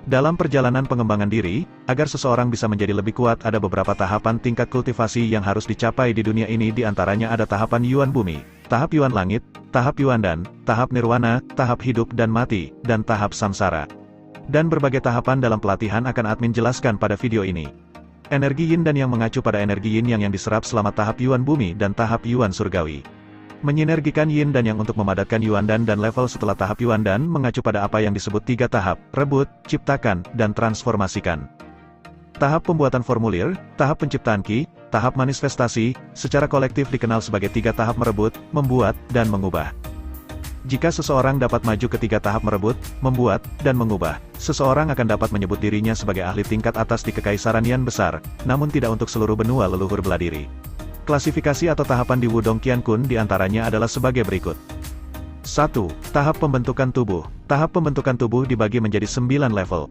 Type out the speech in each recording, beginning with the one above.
Dalam perjalanan pengembangan diri, agar seseorang bisa menjadi lebih kuat ada beberapa tahapan tingkat kultivasi yang harus dicapai di dunia ini, di antaranya ada tahapan Yuan Bumi, tahap Yuan Langit, tahap Yuan Dan, tahap Nirwana, tahap Hidup dan Mati, dan tahap Samsara. Dan berbagai tahapan dalam pelatihan akan admin jelaskan pada video ini. Energi Yin dan Yang mengacu pada energi Yin yang diserap selama tahap Yuan Bumi dan tahap Yuan Surgawi. Menyinergikan Yin dan Yang untuk memadatkan Yuan Dan level setelah tahap Yuan Dan mengacu pada apa yang disebut 3 tahap, rebut, ciptakan, dan transformasikan. Tahap pembuatan formulir, tahap penciptaan Qi, tahap manifestasi, secara kolektif dikenal sebagai 3 tahap merebut, membuat, dan mengubah. Jika seseorang dapat maju ke 3 tahap merebut, membuat, dan mengubah, seseorang akan dapat menyebut dirinya sebagai ahli tingkat atas di Kekaisaran Yan besar, namun tidak untuk seluruh benua leluhur beladiri. Klasifikasi atau tahapan di Wudong Qiankun diantaranya adalah sebagai berikut. 1. Tahap pembentukan tubuh. Tahap pembentukan tubuh dibagi menjadi 9 level.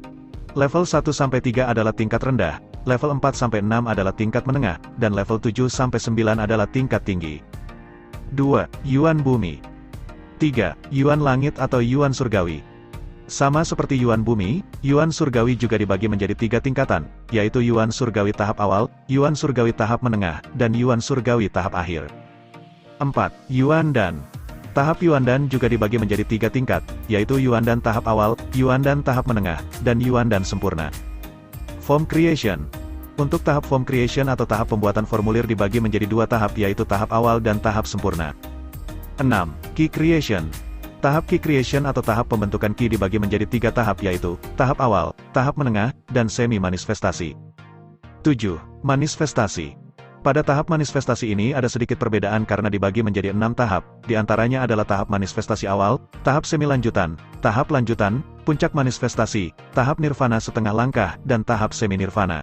Level 1-3 adalah tingkat rendah, level 4-6 adalah tingkat menengah, dan level 7-9 adalah tingkat tinggi. 2. Yuan Bumi. 3. Yuan Langit atau Yuan Surgawi. Sama seperti Yuan Bumi, Yuan Surgawi juga dibagi menjadi 3 tingkatan, yaitu Yuan Surgawi tahap awal, Yuan Surgawi tahap menengah, dan Yuan Surgawi tahap akhir. 4. Yuan Dan. Tahap Yuan Dan juga dibagi menjadi 3 tingkat, yaitu Yuan Dan tahap awal, Yuan Dan tahap menengah, dan Yuan Dan sempurna. Form Creation. Untuk tahap Form Creation atau tahap pembuatan formulir dibagi menjadi 2 tahap, yaitu tahap awal dan tahap sempurna. 6. Qi Creation. Tahap Qi Creation atau tahap pembentukan Qi dibagi menjadi 3 tahap, yaitu tahap awal, tahap menengah, dan semi-manifestasi. 7. Manifestasi. Pada tahap manifestasi ini ada sedikit perbedaan karena dibagi menjadi 6 tahap, diantaranya adalah tahap manifestasi awal, tahap semi-lanjutan, tahap lanjutan, puncak manifestasi, tahap nirvana setengah langkah, dan tahap semi-nirvana.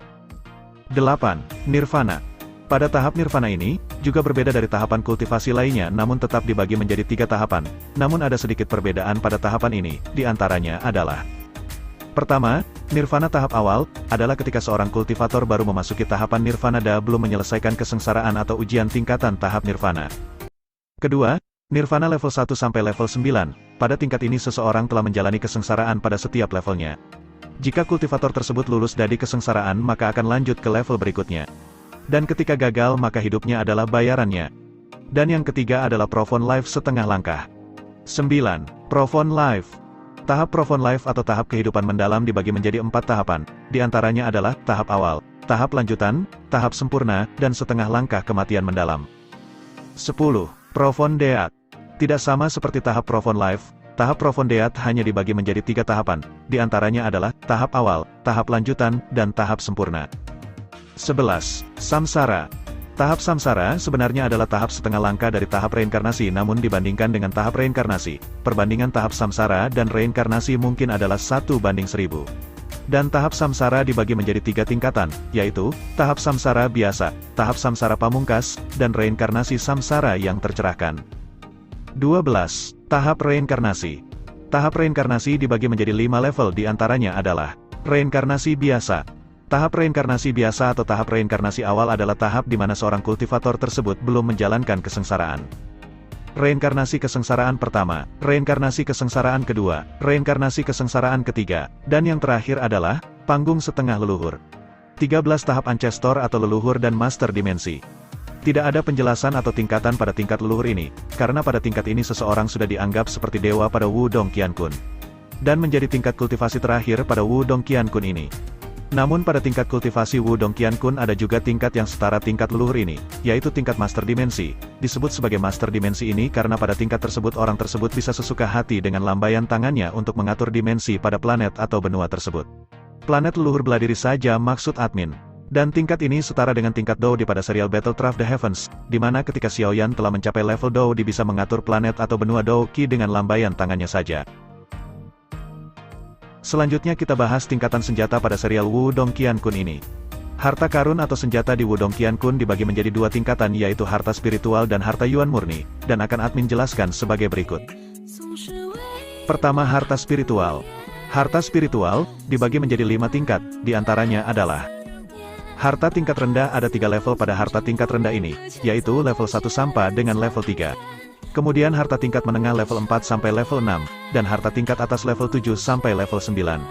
8. Nirvana. Pada tahap nirvana ini, juga berbeda dari tahapan kultivasi lainnya namun tetap dibagi menjadi 3 tahapan, namun ada sedikit perbedaan pada tahapan ini, diantaranya adalah: pertama, nirvana tahap awal, adalah ketika seorang kultivator baru memasuki tahapan nirvana belum menyelesaikan kesengsaraan atau ujian tingkatan tahap nirvana. Kedua, nirvana level 1 sampai level 9, pada tingkat ini seseorang telah menjalani kesengsaraan pada setiap levelnya. Jika kultivator tersebut lulus dari kesengsaraan maka akan lanjut ke level berikutnya. Dan ketika gagal maka hidupnya adalah bayarannya. Dan yang ketiga adalah Profound Life setengah langkah. 9. Profound Life. Tahap Profound Life atau tahap kehidupan mendalam dibagi menjadi 4 tahapan, diantaranya adalah tahap awal, tahap lanjutan, tahap sempurna, dan setengah langkah kematian mendalam. 10. Profound Death. Tidak sama seperti tahap Profound Life, tahap Profound Death hanya dibagi menjadi 3 tahapan, diantaranya adalah tahap awal, tahap lanjutan, dan tahap sempurna. 11. Samsara. Tahap samsara sebenarnya adalah tahap setengah langkah dari tahap reinkarnasi, namun dibandingkan dengan tahap reinkarnasi, perbandingan tahap samsara dan reinkarnasi mungkin adalah 1:1000. Dan tahap samsara dibagi menjadi 3 tingkatan, yaitu tahap samsara biasa, tahap samsara pamungkas, dan reinkarnasi samsara yang tercerahkan. 12. Tahap reinkarnasi. Tahap reinkarnasi dibagi menjadi 5 level, diantaranya adalah reinkarnasi biasa. Tahap reinkarnasi biasa atau tahap reinkarnasi awal adalah tahap di mana seorang kultivator tersebut belum menjalankan kesengsaraan. Reinkarnasi kesengsaraan pertama, reinkarnasi kesengsaraan kedua, reinkarnasi kesengsaraan ketiga, dan yang terakhir adalah panggung setengah leluhur. 13 tahap ancestor atau leluhur dan master dimensi. Tidak ada penjelasan atau tingkatan pada tingkat leluhur ini, karena pada tingkat ini seseorang sudah dianggap seperti dewa pada Wudong Qiankun. Dan menjadi tingkat kultivasi terakhir pada Wudong Qiankun ini. Namun pada tingkat kultivasi Wudong Qiankun ada juga tingkat yang setara tingkat leluhur ini, yaitu tingkat master dimensi. Disebut sebagai master dimensi ini karena pada tingkat tersebut orang tersebut bisa sesuka hati dengan lambaian tangannya untuk mengatur dimensi pada planet atau benua tersebut. Planet leluhur beladiri saja maksud admin. Dan tingkat ini setara dengan tingkat Dou di pada serial Battlecraft The Heavens, di mana ketika Xiaoyan telah mencapai level Dou di bisa mengatur planet atau benua Dou Qi dengan lambaian tangannya saja. Selanjutnya kita bahas tingkatan senjata pada serial Wudong Qiankun ini. Harta karun atau senjata di Wudong Qiankun dibagi menjadi 2 tingkatan, yaitu harta spiritual dan harta yuan murni, dan akan admin jelaskan sebagai berikut. Pertama, harta spiritual. Harta spiritual dibagi menjadi 5 tingkat, diantaranya adalah harta tingkat rendah. Ada 3 level pada harta tingkat rendah ini, yaitu level 1 sampai dengan level 3. Kemudian harta tingkat menengah level 4 sampai level 6, dan harta tingkat atas level 7 sampai level 9.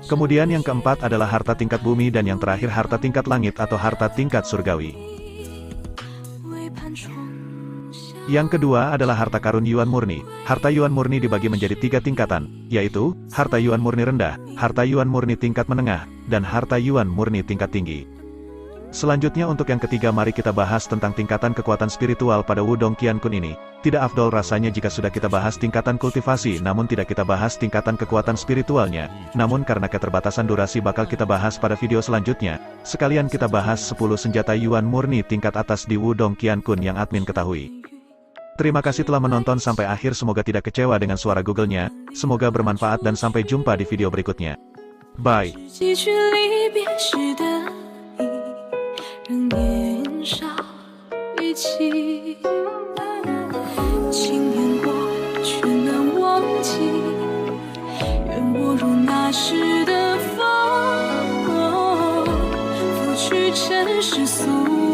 Kemudian yang keempat adalah harta tingkat bumi dan yang terakhir harta tingkat langit atau harta tingkat surgawi. Yang kedua adalah harta karun yuan murni. Harta yuan murni dibagi menjadi 3 tingkatan, yaitu, harta yuan murni rendah, harta yuan murni tingkat menengah, dan harta yuan murni tingkat tinggi. Selanjutnya untuk yang ketiga mari kita bahas tentang tingkatan kekuatan spiritual pada Wudong Qiankun ini. Tidak afdol rasanya jika sudah kita bahas tingkatan kultivasi namun tidak kita bahas tingkatan kekuatan spiritualnya. Namun karena keterbatasan durasi bakal kita bahas pada video selanjutnya. Sekalian kita bahas 10 senjata yuan murni tingkat atas di Wudong Qiankun yang admin ketahui. Terima kasih telah menonton sampai akhir, semoga tidak kecewa dengan suara Google-nya, semoga bermanfaat dan sampai jumpa di video berikutnya. Bye. 世俗